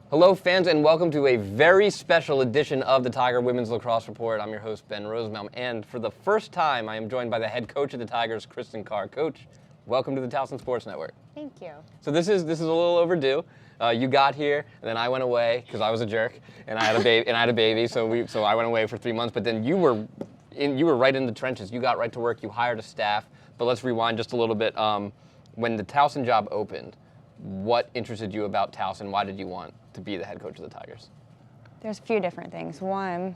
Hello fans and welcome to a very special edition of the Tiger Women's Lacrosse Report. I'm your host Ben Rosenbaum, and for the first time I am joined by the head coach of the Tigers, Kristen Carr. Coach, welcome to the Towson Sports Network. Thank you. So this is a little overdue. You got here and then I went away because I was a jerk and I had a baby. So I went away for 3 months, but then you were right in the trenches. You got right to work. You hired a staff. But let's rewind just a little bit. When the Towson job opened, what interested you about Towson? Why did you want to be the head coach of the Tigers? There's a few different things. One,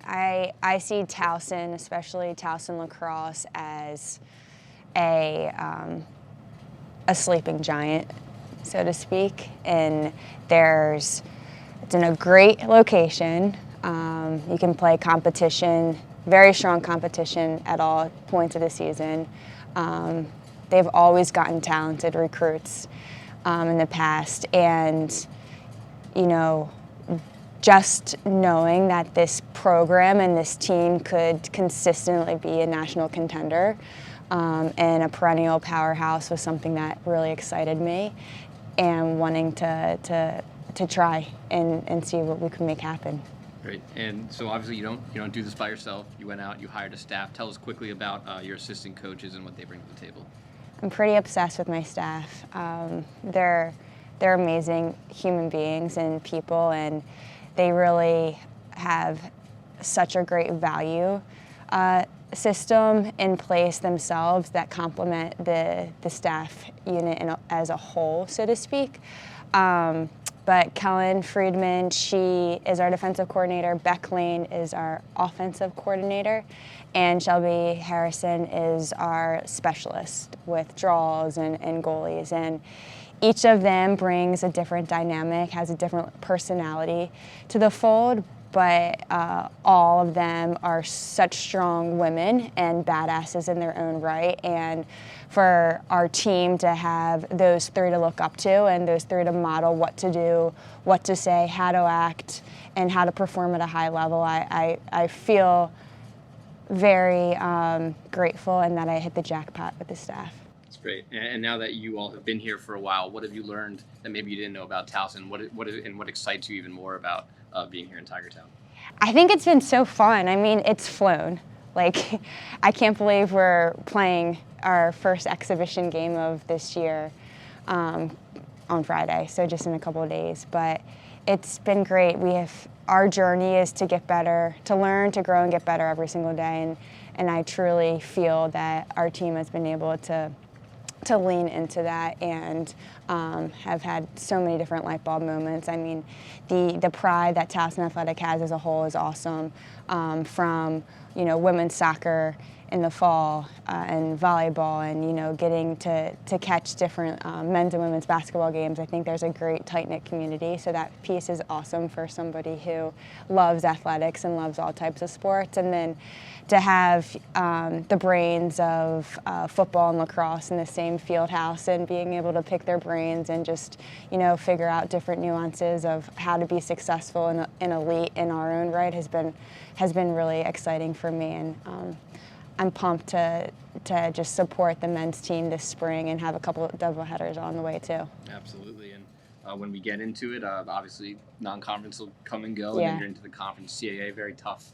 I see Towson, especially Towson Lacrosse, as a sleeping giant, so to speak. And it's in a great location. You can play competition, very strong competition at all points of the season. They've always gotten talented recruits in the past, and just knowing that this program and this team could consistently be a national contender and a perennial powerhouse was something that really excited me, and wanting to try and see what we could make happen. Great. And so obviously you don't do this by yourself. You went out, you hired a staff. Tell us quickly about your assistant coaches and what they bring to the table. I'm pretty obsessed with my staff. They're amazing human beings and people, and they really have such a great value system in place themselves that complement the staff unit as a whole, so to speak. But Kellen Friedman, she is our defensive coordinator. Beck Lane is our offensive coordinator. And Shelby Harrison is our specialist with draws and goalies. And each of them brings a different dynamic, has a different personality to the fold, but all of them are such strong women and badasses in their own right. And for our team to have those three to look up to and those three to model what to do, what to say, how to act, and how to perform at a high level, I feel very grateful, and that I hit the jackpot with the staff. That's great. And now that you all have been here for a while, what have you learned that maybe you didn't know about Towson? What excites you even more about being here in Tigertown? I think it's been so fun. I mean, it's flown. Like, I can't believe we're playing our first exhibition game of this year on Friday, so just in a couple of days. But it's been great. Our journey is to get better, to learn, to grow, and get better every single day. And I truly feel that our team has been able to lean into that and have had so many different light bulb moments. I mean, the pride that Towson Athletic has as a whole is awesome. From women's soccer in the fall and volleyball, and getting to catch different men's and women's basketball games. I think there's a great tight-knit community, so that piece is awesome for somebody who loves athletics and loves all types of sports. And then to have the brains of football and lacrosse in the same field house, and being able to pick their brains and just figure out different nuances of how to be successful in elite in our own right has been really exciting for me. And I'm pumped to just support the men's team this spring and have a couple of doubleheaders on the way too. Absolutely. And when we get into it, obviously non-conference will come and go, Yeah. and then you're into the conference. CAA, very tough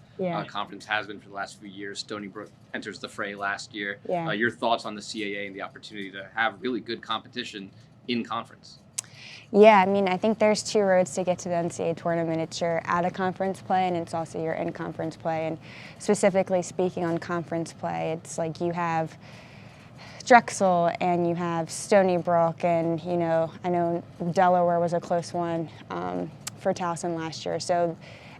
conference, has been for the last few years. Stony Brook enters the fray last year. Yeah. Your thoughts on the CAA and the opportunity to have really good competition in conference? Yeah, I mean, I think there's two roads to get to the NCAA tournament. It's your out-of-conference play, and it's also your in-conference play. And specifically speaking on conference play, it's like you have Drexel and you have Stony Brook, and I know Delaware was a close one for Towson last year. So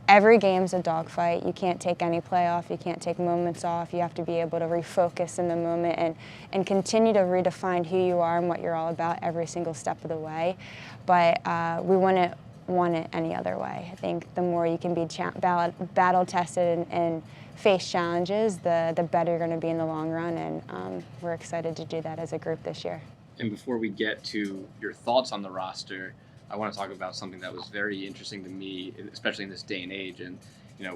every game's a dogfight. You can't take any play off. You can't take moments off. You have to be able to refocus in the moment and continue to redefine who you are and what you're all about every single step of the way. But we wouldn't want it any other way. I think the more you can be battle-tested and face challenges, the better you're going to be in the long run. And we're excited to do that as a group this year. And before we get to your thoughts on the roster, I want to talk about something that was very interesting to me, especially in this day and age. And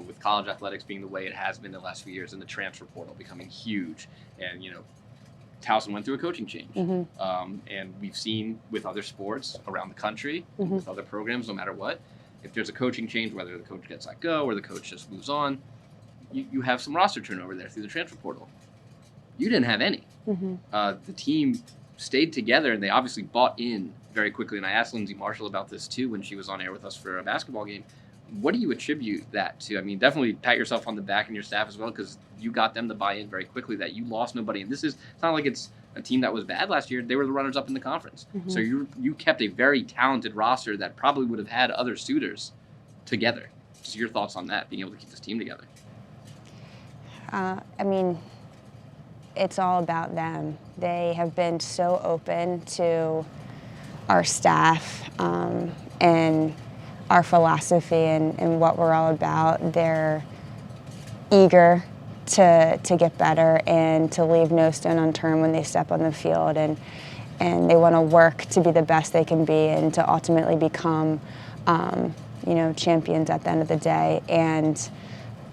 with college athletics being the way it has been the last few years, and the transfer portal becoming huge, and Towson went through a coaching change. And we've seen with other sports around the country, with other programs, no matter what, if there's a coaching change, whether the coach gets let go or the coach just moves on, you have some roster turnover there through the transfer portal. You didn't have any. The team stayed together, and they obviously bought in very quickly. And I asked Lindsay Marshall about this too when she was on air with us for a basketball game. What do you attribute that to? I mean, definitely pat yourself on the back and your staff as well, because you got them to buy in very quickly that you lost nobody. And it's not like it's a team that was bad last year. They were the runners up in the conference. So you kept a very talented roster that probably would have had other suitors together. Just your thoughts on that, being able to keep this team together. I mean, it's all about them. They have been so open to our staff and our philosophy and what we're all about. They're eager to get better and to leave no stone unturned when they step on the field, and they want to work to be the best they can be and to ultimately become champions at the end of the day. And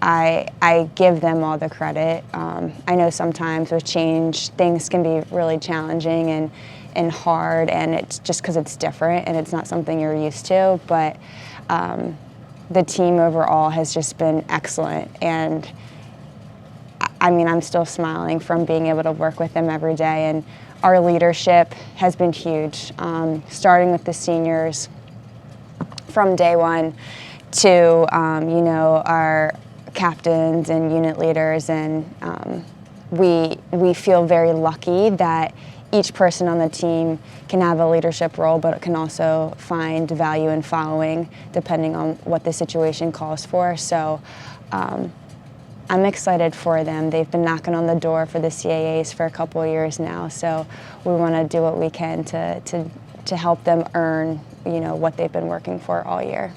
I give them all the credit. I know sometimes with change, things can be really challenging and hard, and it's just because it's different and it's not something you're used to. But the team overall has just been excellent. And I mean, I'm still smiling from being able to work with them every day. And our leadership has been huge, starting with the seniors from day one to, our captains and unit leaders, and we feel very lucky that each person on the team can have a leadership role, but it can also find value in following depending on what the situation calls for. So I'm excited for them. They've been knocking on the door for the CAAs for a couple of years now, so we want to do what we can to help them earn what they've been working for all year.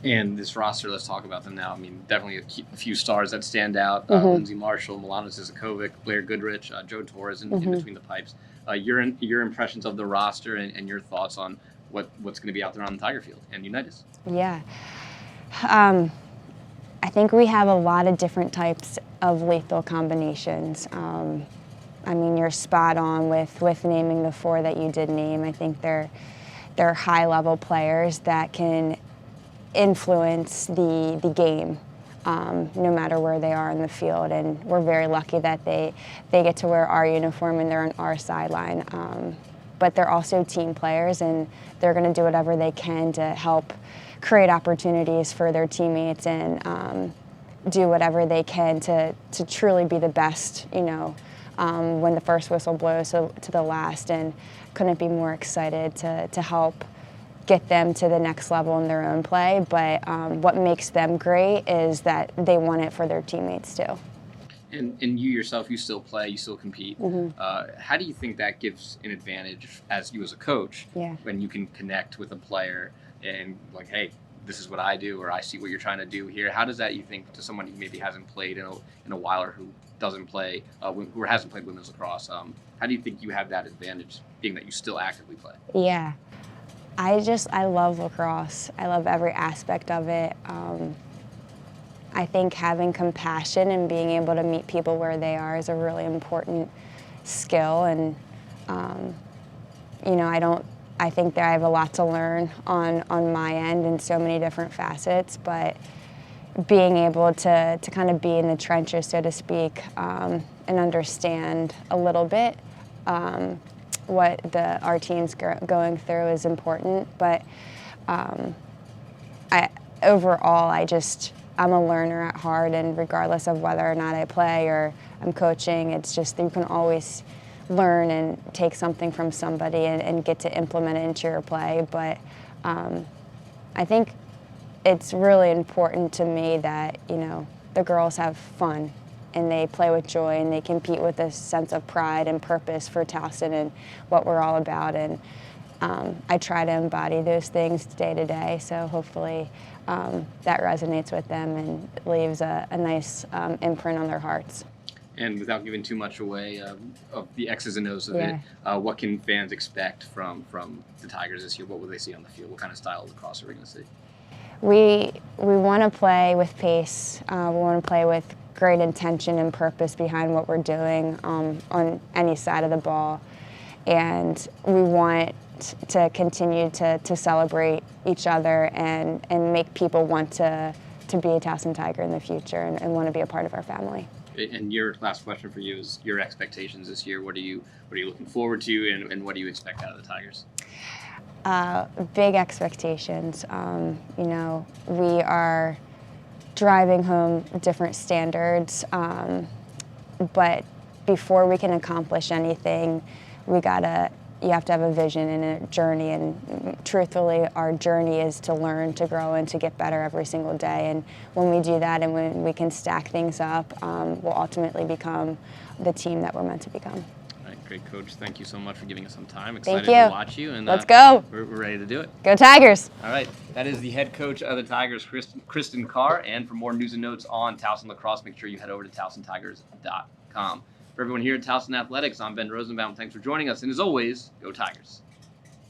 And this roster, let's talk about them now. I mean, definitely a few stars that stand out. Lindsay Marshall, Milana Zizakovic, Blair Goodrich, Joe Torres in between the pipes. Your impressions of the roster and your thoughts on what's going to be out there on the Tiger Field and Unitas. Yeah. I think we have a lot of different types of lethal combinations. I mean, you're spot on with naming the four that you did name. I think they're high-level players that can influence the game, no matter where they are in the field. And we're very lucky that they get to wear our uniform and they're on our sideline. But they're also team players, and they're going to do whatever they can to help create opportunities for their teammates and do whatever they can to truly be the best, when the first whistle blows to the last. And couldn't be more excited to help get them to the next level in their own play. But what makes them great is that they want it for their teammates too. And you yourself, you still play, you still compete. How do you think that gives an advantage as you as a coach when you can connect with a player and like, hey, this is what I do, or I see what you're trying to do here? How does that, you think, to someone who maybe hasn't played in a while, or who doesn't play, who hasn't played women's lacrosse, how do you think you have that advantage, being that you still actively play? Yeah. I love lacrosse. I love every aspect of it. I think having compassion and being able to meet people where they are is a really important skill. And, I think that I have a lot to learn on my end in so many different facets, but being able to kind of be in the trenches, so to speak, and understand a little bit what our team's going through is important. But overall, I'm a learner at heart, and regardless of whether or not I play or I'm coaching, it's just you can always learn and take something from somebody and get to implement it into your play. But I think it's really important to me that, the girls have fun and they play with joy and they compete with a sense of pride and purpose for Towson and what we're all about. And I try to embody those things day to day, so hopefully that resonates with them and leaves a nice imprint on their hearts. And without giving too much away of the X's and O's of it, what can fans expect from the Tigers this year? What will they see on the field? What kind of style of lacrosse are we going to see? We want to play with pace. We want to play with great intention and purpose behind what we're doing on any side of the ball. And we want to continue to celebrate each other and make people want to be a Towson Tiger in the future and want to be a part of our family. And your last question for you is your expectations this year. What are you looking forward to, and what do you expect out of the Tigers? Big expectations. You know, we are driving home different standards, but before we can accomplish anything, you have to have a vision and a journey, and truthfully, our journey is to learn, to grow, and to get better every single day. And when we do that and when we can stack things up, we'll ultimately become the team that we're meant to become. All right, great, Coach. Thank you so much for giving us some time. Thank Excited you. to watch you. And let's go. We're ready to do it. Go Tigers. All right, that is the head coach of the Tigers, Kristen Carr. And for more news and notes on Towson Lacrosse, make sure you head over to TowsonTigers.com. For everyone here at Towson Athletics, I'm Ben Rosenbaum. Thanks for joining us. And as always, go Tigers.